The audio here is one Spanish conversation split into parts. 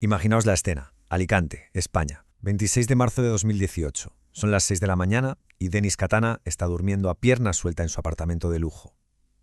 Imaginaos la escena. Alicante, España, 26 de marzo de 2018. Son las 6 de la mañana y Denis Katana está durmiendo a pierna suelta en su apartamento de lujo.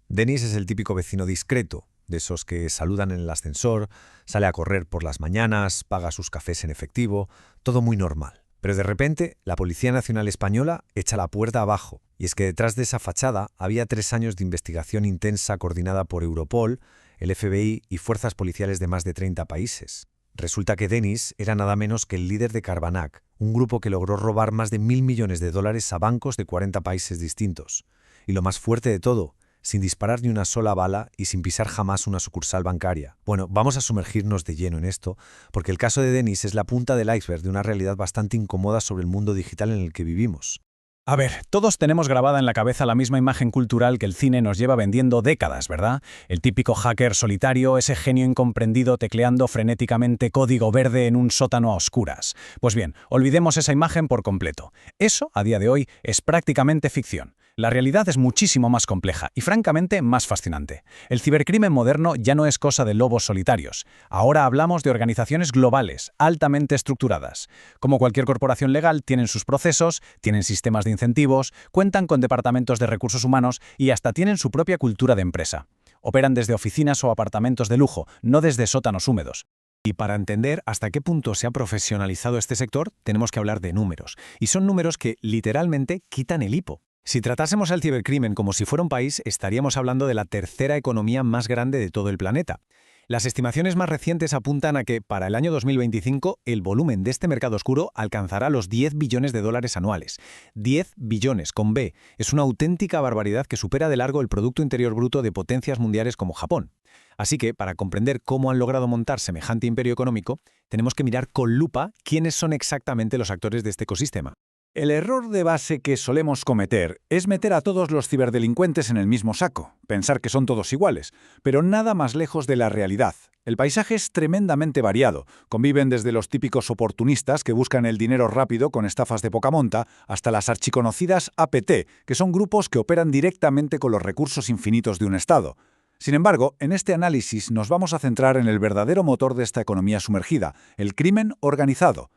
Denis es el típico vecino discreto, de esos que saludan en el ascensor, sale a correr por las mañanas, paga sus cafés en efectivo, todo muy normal. Pero de repente, la Policía Nacional Española echa la puerta abajo, y es que detrás de esa fachada había 3 años de investigación intensa coordinada por Europol, el FBI y fuerzas policiales de más de 30 países. Resulta que Denis era nada menos que el líder de Carbanak, un grupo que logró robar más de 1.000 millones de dólares a bancos de 40 países distintos. Y lo más fuerte de todo, sin disparar ni una sola bala y sin pisar jamás una sucursal bancaria. Bueno, vamos a sumergirnos de lleno en esto, porque el caso de Denis es la punta del iceberg de una realidad bastante incómoda sobre el mundo digital en el que vivimos. A ver, todos tenemos grabada en la cabeza la misma imagen cultural que el cine nos lleva vendiendo décadas, ¿verdad? El típico hacker solitario, ese genio incomprendido tecleando frenéticamente código verde en un sótano a oscuras. Pues bien, olvidemos esa imagen por completo. Eso, a día de hoy, es prácticamente ficción. La realidad es muchísimo más compleja y, francamente, más fascinante. El cibercrimen moderno ya no es cosa de lobos solitarios. Ahora hablamos de organizaciones globales, altamente estructuradas. Como cualquier corporación legal, tienen sus procesos, tienen sistemas de incentivos, cuentan con departamentos de recursos humanos y hasta tienen su propia cultura de empresa. Operan desde oficinas o apartamentos de lujo, no desde sótanos húmedos. Y para entender hasta qué punto se ha profesionalizado este sector, tenemos que hablar de números. Y son números que, literalmente, quitan el hipo. Si tratásemos al cibercrimen como si fuera un país, estaríamos hablando de la tercera economía más grande de todo el planeta. Las estimaciones más recientes apuntan a que, para el año 2025, el volumen de este mercado oscuro alcanzará los 10 billones de dólares anuales. 10 billones, con B. Es una auténtica barbaridad que supera de largo el Producto Interior Bruto de potencias mundiales como Japón. Así que, para comprender cómo han logrado montar semejante imperio económico, tenemos que mirar con lupa quiénes son exactamente los actores de este ecosistema. El error de base que solemos cometer es meter a todos los ciberdelincuentes en el mismo saco, pensar que son todos iguales, pero nada más lejos de la realidad. El paisaje es tremendamente variado. Conviven desde los típicos oportunistas que buscan el dinero rápido con estafas de poca monta, hasta las archiconocidas APT, que son grupos que operan directamente con los recursos infinitos de un Estado. Sin embargo, en este análisis nos vamos a centrar en el verdadero motor de esta economía sumergida, el crimen organizado.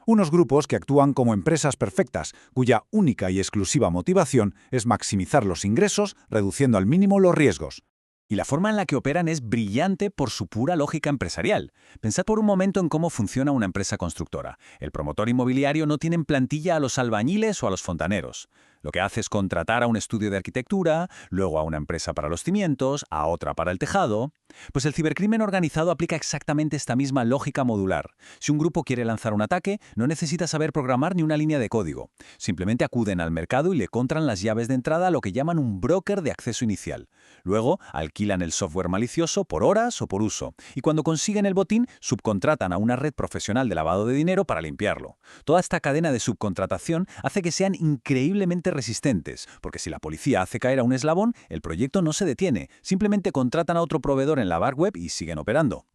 Unos grupos que actúan como empresas perfectas, cuya única y exclusiva motivación es maximizar los ingresos, reduciendo al mínimo los riesgos. Y la forma en la que operan es brillante por su pura lógica empresarial. Pensad por un momento en cómo funciona una empresa constructora. El promotor inmobiliario no tiene en plantilla a los albañiles o a los fontaneros. Lo que hace es contratar a un estudio de arquitectura, luego a una empresa para los cimientos, a otra para el tejado. Pues el cibercrimen organizado aplica exactamente esta misma lógica modular. Si un grupo quiere lanzar un ataque, no necesita saber programar ni una línea de código. Simplemente acuden al mercado y le compran las llaves de entrada a lo que llaman un broker de acceso inicial. Luego, alquilan el software malicioso por horas o por uso. Y cuando consiguen el botín, subcontratan a una red profesional de lavado de dinero para limpiarlo. Toda esta cadena de subcontratación hace que sean increíblemente resistentes, porque si la policía hace caer a un eslabón, el proyecto no se detiene. Simplemente contratan a otro proveedor en la dark web y siguen operando.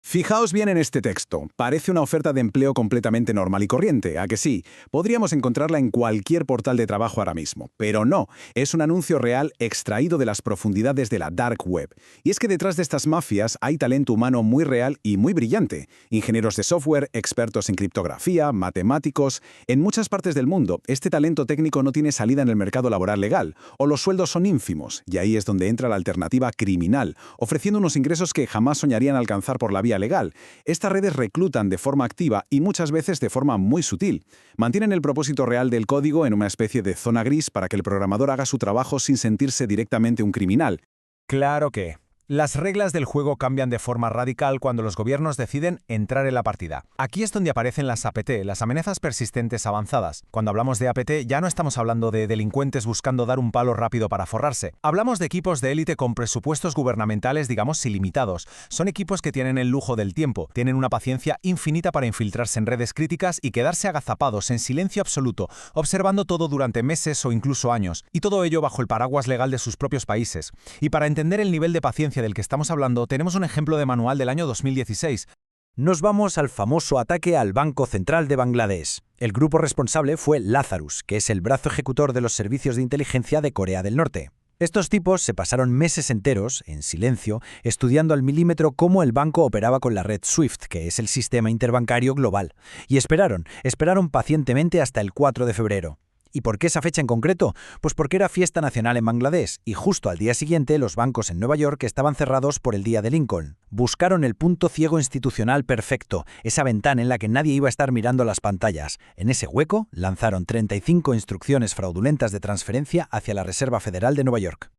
Fijaos bien en este texto. Parece una oferta de empleo completamente normal y corriente, ¿a que sí? Podríamos encontrarla en cualquier portal de trabajo ahora mismo. Pero no, es un anuncio real extraído de las profundidades de la dark web. Y es que detrás de estas mafias hay talento humano muy real y muy brillante. Ingenieros de software, expertos en criptografía, matemáticos. En muchas partes del mundo, este talento técnico no tiene salida en el mercado laboral legal, o los sueldos son ínfimos, y ahí es donde entra la alternativa criminal, ofreciendo unos ingresos que jamás soñarían alcanzar por la vía legal. Estas redes reclutan de forma activa y muchas veces de forma muy sutil. Mantienen el propósito real del código en una especie de zona gris para que el programador haga su trabajo sin sentirse directamente un criminal. Claro que las reglas del juego cambian de forma radical cuando los gobiernos deciden entrar en la partida. Aquí es donde aparecen las APT, las amenazas persistentes avanzadas. Cuando hablamos de APT ya no estamos hablando de delincuentes buscando dar un palo rápido para forrarse. Hablamos de equipos de élite con presupuestos gubernamentales, digamos, ilimitados. Son equipos que tienen el lujo del tiempo, tienen una paciencia infinita para infiltrarse en redes críticas y quedarse agazapados en silencio absoluto, observando todo durante meses o incluso años, y todo ello bajo el paraguas legal de sus propios países. Y para entender el nivel de paciencia del que estamos hablando, tenemos un ejemplo de manual del año 2016. Nos vamos al famoso ataque al Banco Central de Bangladesh. El grupo responsable fue Lazarus, que es el brazo ejecutor de los servicios de inteligencia de Corea del Norte. Estos tipos se pasaron meses enteros, en silencio, estudiando al milímetro cómo el banco operaba con la red SWIFT, que es el sistema interbancario global, y esperaron pacientemente hasta el 4 de febrero. ¿Y por qué esa fecha en concreto? Pues porque era fiesta nacional en Bangladesh, y justo al día siguiente los bancos en Nueva York estaban cerrados por el día de Lincoln. Buscaron el punto ciego institucional perfecto, esa ventana en la que nadie iba a estar mirando las pantallas. En ese hueco lanzaron 35 instrucciones fraudulentas de transferencia hacia la Reserva Federal de Nueva York.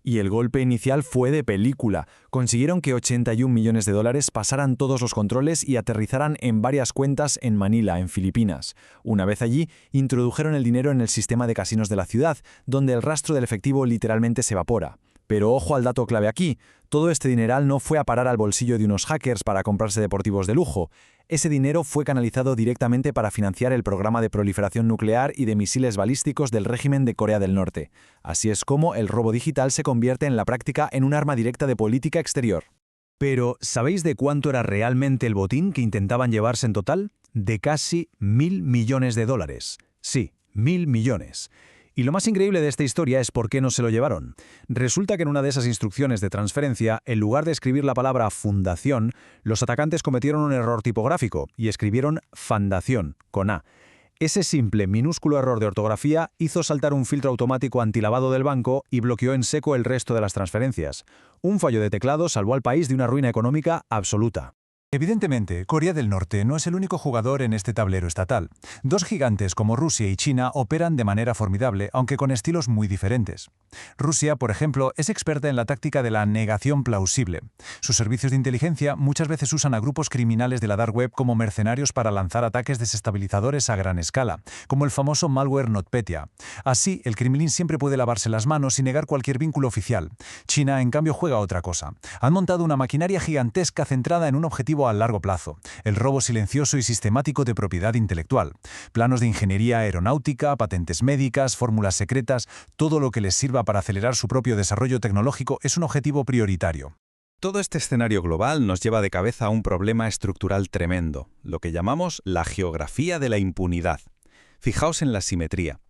Y el golpe inicial fue de película. Consiguieron que 81 millones de dólares pasaran todos los controles y aterrizaran en varias cuentas en Manila, en Filipinas. Una vez allí, introdujeron el dinero en el sistema de casinos de la ciudad, donde el rastro del efectivo literalmente se evapora. Pero ojo al dato clave aquí, todo este dineral no fue a parar al bolsillo de unos hackers para comprarse deportivos de lujo. Ese dinero fue canalizado directamente para financiar el programa de proliferación nuclear y de misiles balísticos del régimen de Corea del Norte. Así es como el robo digital se convierte en la práctica en un arma directa de política exterior. Pero, ¿sabéis de cuánto era realmente el botín que intentaban llevarse en total? De casi 1.000 millones de dólares. Sí, 1.000 millones. Y lo más increíble de esta historia es por qué no se lo llevaron. Resulta que en una de esas instrucciones de transferencia, en lugar de escribir la palabra fundación, los atacantes cometieron un error tipográfico y escribieron fandación, con A. Ese simple, minúsculo error de ortografía hizo saltar un filtro automático antilavado del banco y bloqueó en seco el resto de las transferencias. Un fallo de teclado salvó al país de una ruina económica absoluta. Evidentemente, Corea del Norte no es el único jugador en este tablero estatal. Dos gigantes como Rusia y China operan de manera formidable, aunque con estilos muy diferentes. Rusia, por ejemplo, es experta en la táctica de la negación plausible. Sus servicios de inteligencia muchas veces usan a grupos criminales de la dark web como mercenarios para lanzar ataques desestabilizadores a gran escala, como el famoso malware NotPetya. Así, el Kremlin siempre puede lavarse las manos y negar cualquier vínculo oficial. China, en cambio, juega otra cosa. Han montado una maquinaria gigantesca centrada en un objetivo a largo plazo, el robo silencioso y sistemático de propiedad intelectual. Planos de ingeniería aeronáutica, patentes médicas, fórmulas secretas, todo lo que les sirva para acelerar su propio desarrollo tecnológico es un objetivo prioritario. Todo este escenario global nos lleva de cabeza a un problema estructural tremendo, lo que llamamos la geografía de la impunidad. Fijaos en la simetría.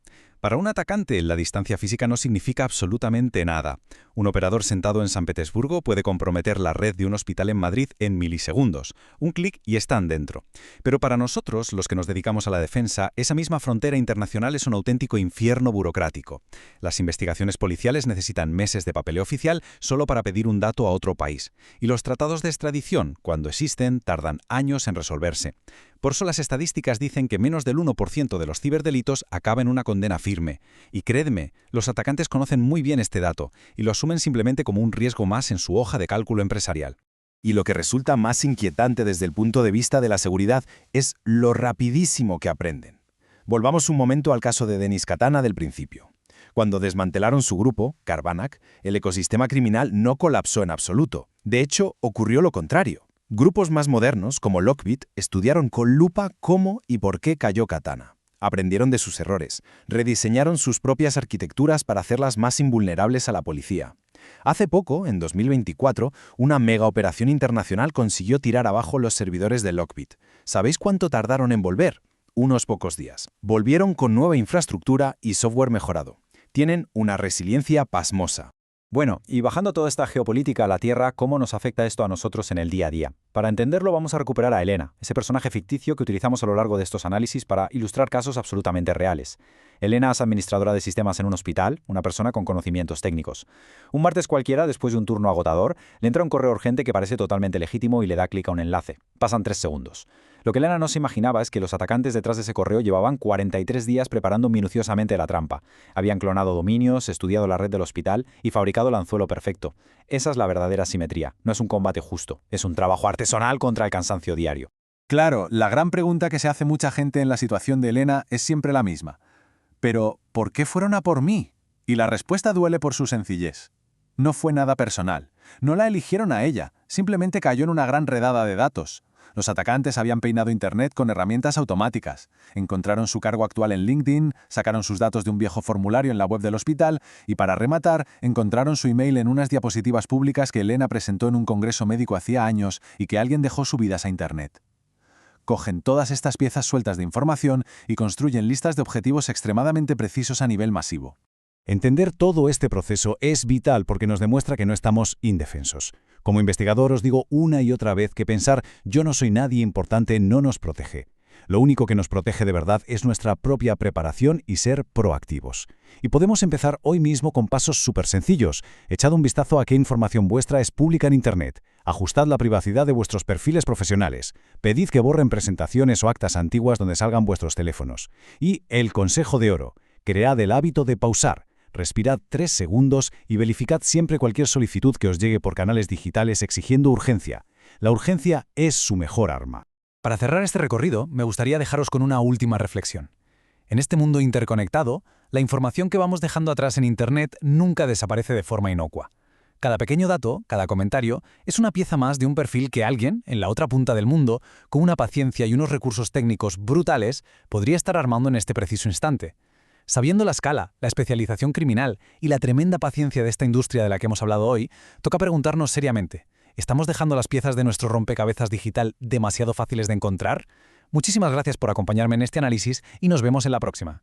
Para un atacante, la distancia física no significa absolutamente nada. Un operador sentado en San Petersburgo puede comprometer la red de un hospital en Madrid en milisegundos. Un clic y están dentro. Pero para nosotros, los que nos dedicamos a la defensa, esa misma frontera internacional es un auténtico infierno burocrático. Las investigaciones policiales necesitan meses de papeleo oficial solo para pedir un dato a otro país. Y los tratados de extradición, cuando existen, tardan años en resolverse. Por eso las estadísticas dicen que menos del 1% de los ciberdelitos acaba en una condena firme. Y créedme, los atacantes conocen muy bien este dato y lo asumen simplemente como un riesgo más en su hoja de cálculo empresarial. Y lo que resulta más inquietante desde el punto de vista de la seguridad es lo rapidísimo que aprenden. Volvamos un momento al caso de Denis Katana del principio. Cuando desmantelaron su grupo, Carbanak, el ecosistema criminal no colapsó en absoluto. De hecho, ocurrió lo contrario. Grupos más modernos, como Lockbit, estudiaron con lupa cómo y por qué cayó Katana. Aprendieron de sus errores, rediseñaron sus propias arquitecturas para hacerlas más invulnerables a la policía. Hace poco, en 2024, una mega operación internacional consiguió tirar abajo los servidores de Lockbit. ¿Sabéis cuánto tardaron en volver? Unos pocos días. Volvieron con nueva infraestructura y software mejorado. Tienen una resiliencia pasmosa. Bueno, y bajando toda esta geopolítica a la Tierra, ¿cómo nos afecta esto a nosotros en el día a día? Para entenderlo vamos a recuperar a Elena, ese personaje ficticio que utilizamos a lo largo de estos análisis para ilustrar casos absolutamente reales. Elena es administradora de sistemas en un hospital, una persona con conocimientos técnicos. Un martes cualquiera, después de un turno agotador, le entra un correo urgente que parece totalmente legítimo y le da clic a un enlace. Pasan 3 segundos. Lo que Elena no se imaginaba es que los atacantes detrás de ese correo llevaban 43 días preparando minuciosamente la trampa. Habían clonado dominios, estudiado la red del hospital y fabricado el anzuelo perfecto. Esa es la verdadera simetría. No es un combate justo, es un trabajo artesanal contra el cansancio diario. Claro, la gran pregunta que se hace mucha gente en la situación de Elena es siempre la misma. Pero, ¿por qué fueron a por mí? Y la respuesta duele por su sencillez. No fue nada personal. No la eligieron a ella, simplemente cayó en una gran redada de datos. Los atacantes habían peinado Internet con herramientas automáticas. Encontraron su cargo actual en LinkedIn, sacaron sus datos de un viejo formulario en la web del hospital y, para rematar, encontraron su email en unas diapositivas públicas que Elena presentó en un congreso médico hacía años y que alguien dejó subidas a Internet. Cogen todas estas piezas sueltas de información y construyen listas de objetivos extremadamente precisos a nivel masivo. Entender todo este proceso es vital porque nos demuestra que no estamos indefensos. Como investigador os digo una y otra vez que pensar «yo no soy nadie importante» no nos protege. Lo único que nos protege de verdad es nuestra propia preparación y ser proactivos. Y podemos empezar hoy mismo con pasos súper sencillos. Echad un vistazo a qué información vuestra es pública en Internet. Ajustad la privacidad de vuestros perfiles profesionales. Pedid que borren presentaciones o actas antiguas donde salgan vuestros teléfonos. Y el consejo de oro. Cread el hábito de pausar. Respirad 3 segundos y verificad siempre cualquier solicitud que os llegue por canales digitales exigiendo urgencia. La urgencia es su mejor arma. Para cerrar este recorrido, me gustaría dejaros con una última reflexión. En este mundo interconectado, la información que vamos dejando atrás en Internet nunca desaparece de forma inocua. Cada pequeño dato, cada comentario, es una pieza más de un perfil que alguien, en la otra punta del mundo, con una paciencia y unos recursos técnicos brutales, podría estar armando en este preciso instante. Sabiendo la escala, la especialización criminal y la tremenda paciencia de esta industria de la que hemos hablado hoy, toca preguntarnos seriamente, ¿estamos dejando las piezas de nuestro rompecabezas digital demasiado fáciles de encontrar? Muchísimas gracias por acompañarme en este análisis y nos vemos en la próxima.